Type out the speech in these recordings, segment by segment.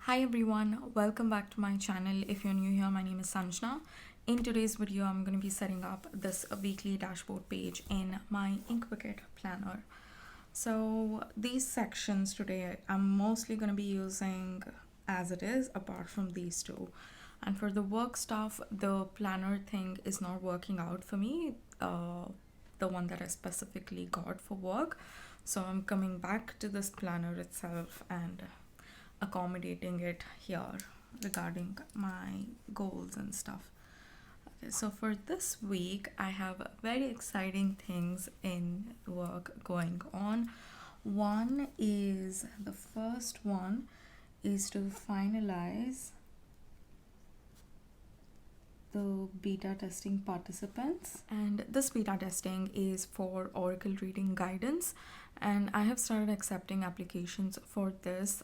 Hi everyone, welcome back to my channel. If you're new here, my name is Sanjana. In today's video, I'm going to be setting up this weekly dashboard page in my Ink planner. So these sections today, I'm mostly going to be using as it is, apart from these two. And for the work stuff, the planner thing is not working out for me, the one that I specifically got for work. So I'm coming back to this planner itself and accommodating it here regarding my goals and stuff. Okay, so for this week, I have very exciting things in work going on. The first one is to finalize the beta testing participants, and this beta testing is for Oracle reading guidance, and I have started accepting applications for this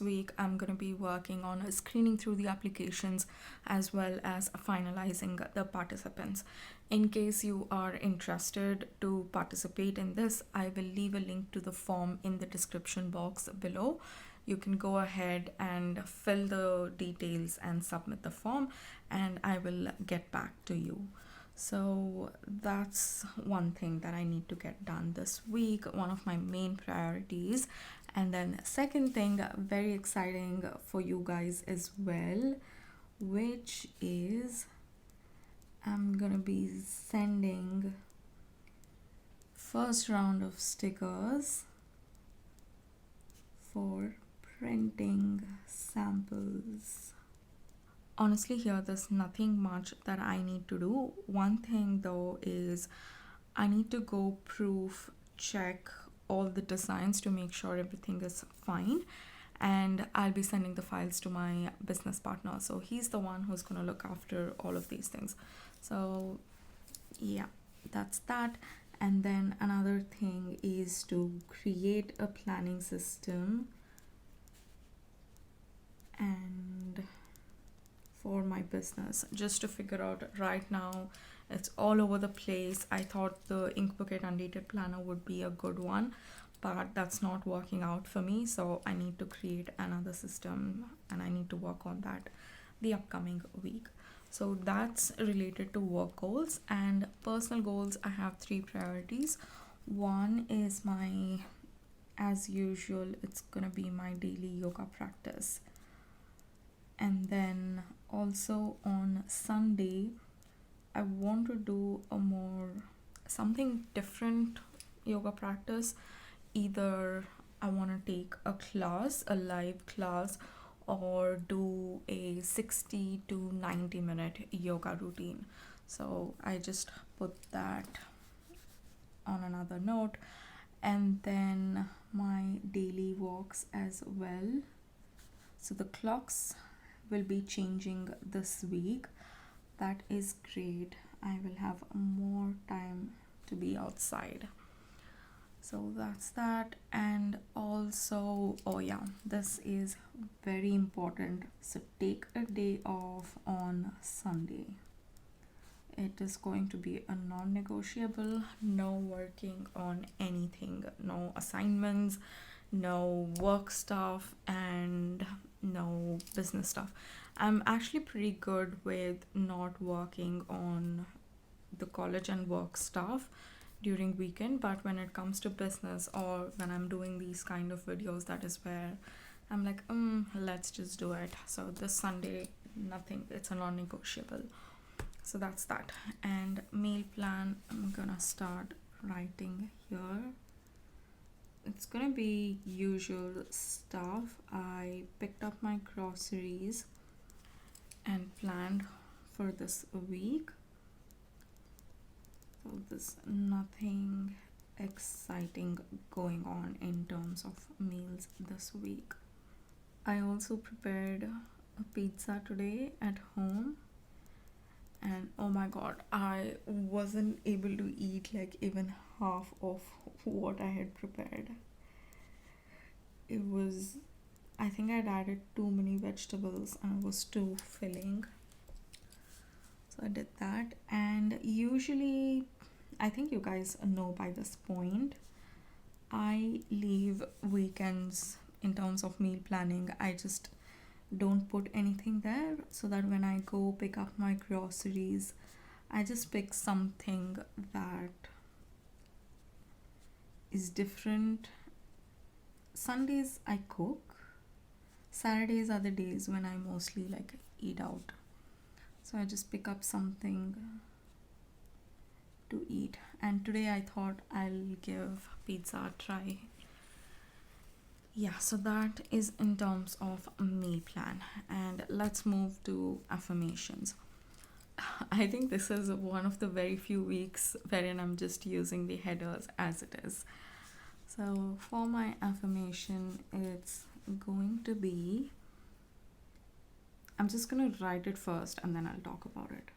week. I'm going to be working on screening through the applications as well as finalizing the participants. In case you are interested to participate in this, I will leave a link to the form in the description box below. You can go ahead and fill the details and submit the form, and I will get back to you. So that's one thing that I need to get done this week, one of my main priorities. And then second thing, very exciting for you guys as well, which is I'm gonna be sending first round of stickers for printing samples. Honestly, here there's nothing much that I need to do. One thing though is I need to go proof check all the designs to make sure everything is fine, and I'll be sending the files to my business partner, so he's the one who's going to look after all of these things. So yeah, that's that. And then another thing is to create a planning system and for my business, just to figure out right now it's all over the place. I thought the Inkbucket Undated planner would be a good one, but that's not working out for me, so I need to create another system and I need to work on that the upcoming week. So that's related to work goals. And personal goals, I have three priorities. One is my, as usual, it's gonna be my daily yoga practice. And then also on Sunday, I want to do a more something different yoga practice. Either I want to take a class, a live class, or do a 60 to 90-minute yoga routine. So I just put that on another note. And then my daily walks as well. So the clocks will be changing this week. That is great. I will have more time to be outside. So that's that. And also, oh yeah, this is very important. So take a day off on Sunday. It is going to be a non-negotiable. No working on anything, no assignments, no work stuff, and no business stuff. I'm actually pretty good with not working on the college and work stuff during weekend, but when it comes to business or when I'm doing these kind of videos, that is where I'm like, let's just do it. So this Sunday, nothing, it's a non-negotiable. So that's that. And meal plan, I'm gonna start writing here. It's gonna be usual stuff. I picked up my groceries and planned for this week. So there's nothing exciting going on in terms of meals this week. I also prepared a pizza today at home, and oh my god, I wasn't able to eat like even half of what I had prepared. It was, I think I'd added too many vegetables and it was too filling. So I did that. And usually, I think you guys know by this point, I leave weekends in terms of meal planning. I just don't put anything there, so that when I go pick up my groceries, I just pick something that is different. Sundays I cook. Saturdays are the days when I mostly like eat out. So I just pick up something to eat. And today I thought I'll give pizza a try. Yeah, so that is in terms of meal plan. And let's move to affirmations. I think this is one of the very few weeks wherein I'm just using the headers as it is. So for my affirmation, it's going to be, I'm just going to write it first and then I'll talk about it.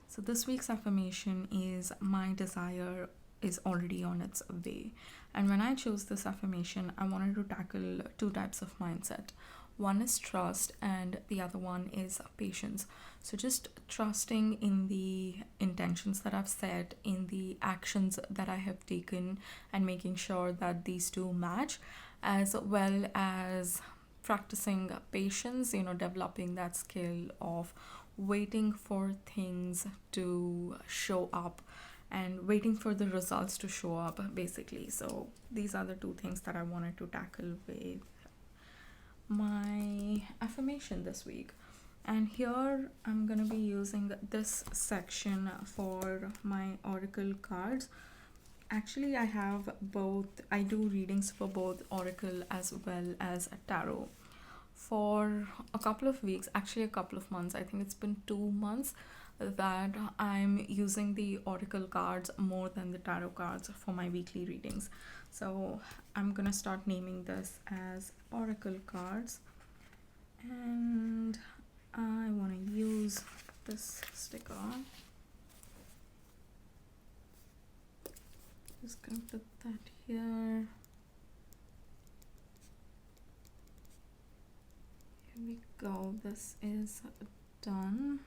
So this week's affirmation is, my desire is already on its way. And when I chose this affirmation, I wanted to tackle two types of mindset. One is trust, and the other one is patience. So just trusting in the intentions that I've set, in the actions that I have taken, and making sure that these two match, as well as practicing patience, developing that skill of waiting for things to show up and waiting for the results to show up, basically. So these are the two things that I wanted to tackle with my affirmation this week. And here I'm gonna be using this section for my oracle cards. Actually, I have both. I do readings for both oracle as well as tarot. For a couple of weeks, actually a couple of months, I think it's been 2 months, that I'm using the oracle cards more than the tarot cards for my weekly readings. So I'm gonna start naming this as oracle cards, and I want to use this sticker. Just gonna put that here. Here we go. This is done.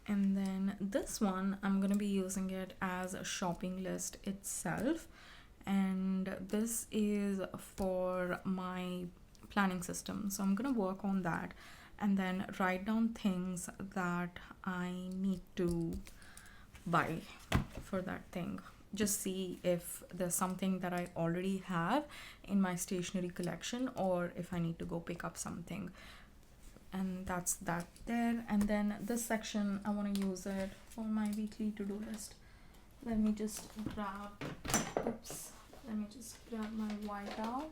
And then this one, I'm gonna be using it as a shopping list itself. And this is for my planning system. So I'm gonna work on that and then write down things that I need to buy for that thing. Just see if there's something that I already have in my stationery collection, or if I need to go pick up something. And that's that there. And then this section, I want to use it for my weekly to-do list. Let me just grab my whiteout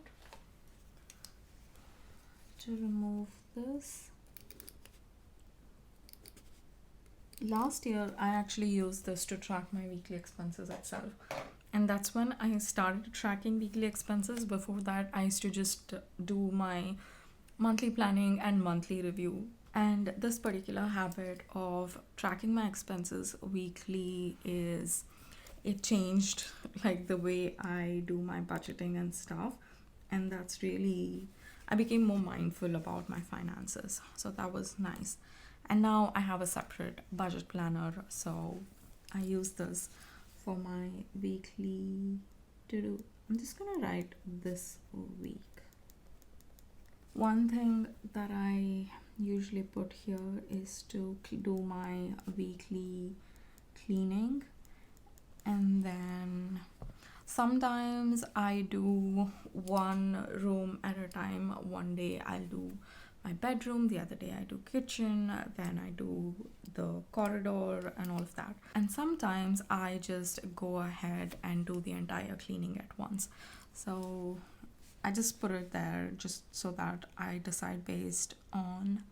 to remove this. Last year I actually used this to track my weekly expenses itself, and that's when I started tracking weekly expenses. Before that, I used to just do my monthly planning and monthly review. And this particular habit of tracking my expenses weekly it changed like the way I do my budgeting and stuff. And that's really, I became more mindful about my finances. So that was nice. And now I have a separate budget planner, so I use this for my weekly to do. I'm just gonna write this week. One thing that I usually put here is to do my weekly cleaning, and then sometimes I do one room at a time. One day I'll do my bedroom, the other day I do kitchen, then I do the corridor and all of that. And sometimes I just go ahead and do the entire cleaning at once. So I just put it there just so that I decide based on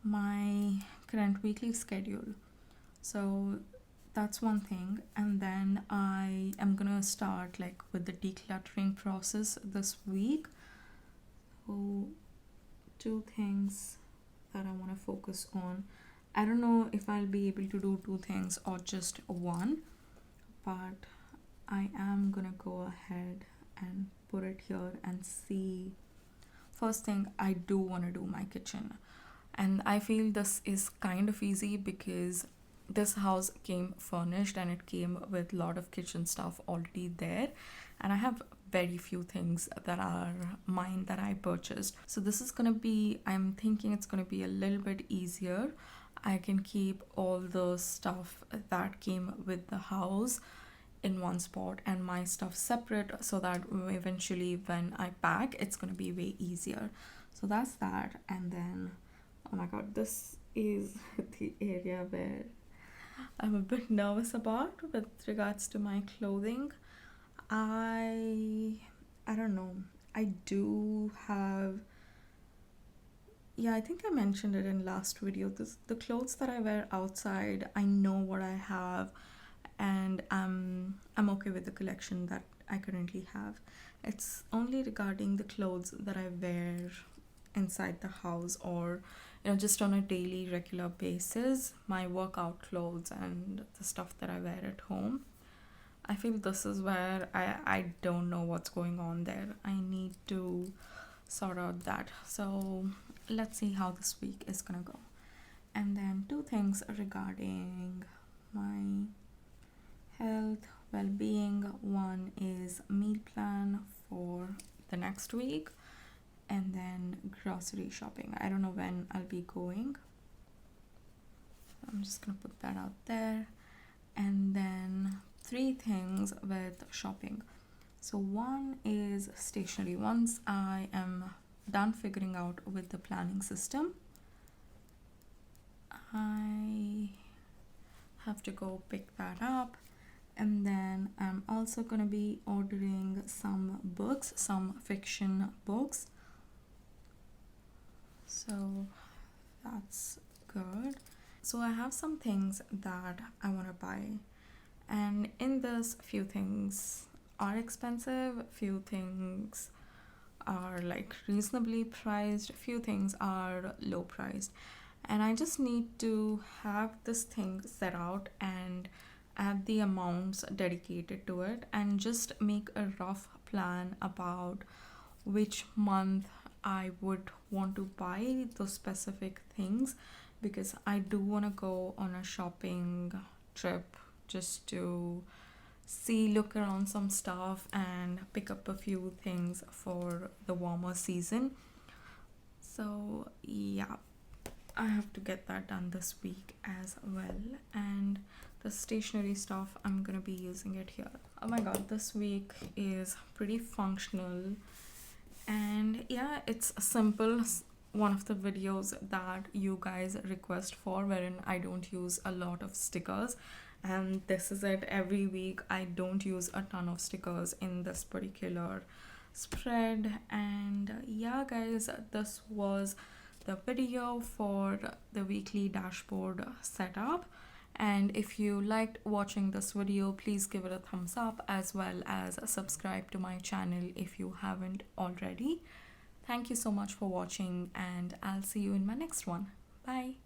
my current weekly schedule. So that's one thing. And then I am gonna start like with the decluttering process this week. So two things that I want to focus on. I don't know if I'll be able to do two things or just one, but I am gonna go ahead and put it here and see. First thing, I do want to do my kitchen, and I feel this is kind of easy because this house came furnished and it came with a lot of kitchen stuff already there, and I have very few things that are mine that I purchased. So this is gonna be, I'm thinking it's gonna be a little bit easier. I can keep all the stuff that came with the house in one spot and my stuff separate, so that eventually when I pack it's gonna be way easier. So that's that. And then, oh my god, this is the area where I'm a bit nervous about with regards to my clothing. I don't know. I do have, yeah, I think I mentioned it in last video. The clothes that I wear outside, I know what I have, and I'm okay with the collection that I currently have. It's only regarding the clothes that I wear inside the house, or just on a daily regular basis, my workout clothes and the stuff that I wear at home. I feel this is where I don't know what's going on there. I need to sort out that. So let's see how this week is gonna go. And then two things regarding my health, well-being. One is meal plan for the next week, and then grocery shopping. I don't know when I'll be going. I'm just gonna put that out there. And then three things with shopping. So one is stationery. Once I am done figuring out with the planning system, I have to go pick that up. And then I'm also gonna be ordering some books, some fiction books. So that's good. So I have some things that I want to buy, and in this, few things are expensive, few things are like reasonably priced, few things are low priced, and I just need to have this thing set out and add the amounts dedicated to it, and just make a rough plan about which month I would want to buy those specific things, because I do want to go on a shopping trip just to look around some stuff and pick up a few things for the warmer season. So yeah, I have to get that done this week as well. And the stationery stuff, I'm gonna be using it here. Oh my god, this week is pretty functional, and yeah, it's a simple one of the videos that you guys request for, wherein I don't use a lot of stickers, and this is it. Every week I don't use a ton of stickers in this particular spread. And yeah guys, this was the video for the weekly dashboard setup. And if you liked watching this video, please give it a thumbs up, as well as subscribe to my channel if you haven't already. Thank you so much for watching, and I'll see you in my next one. Bye.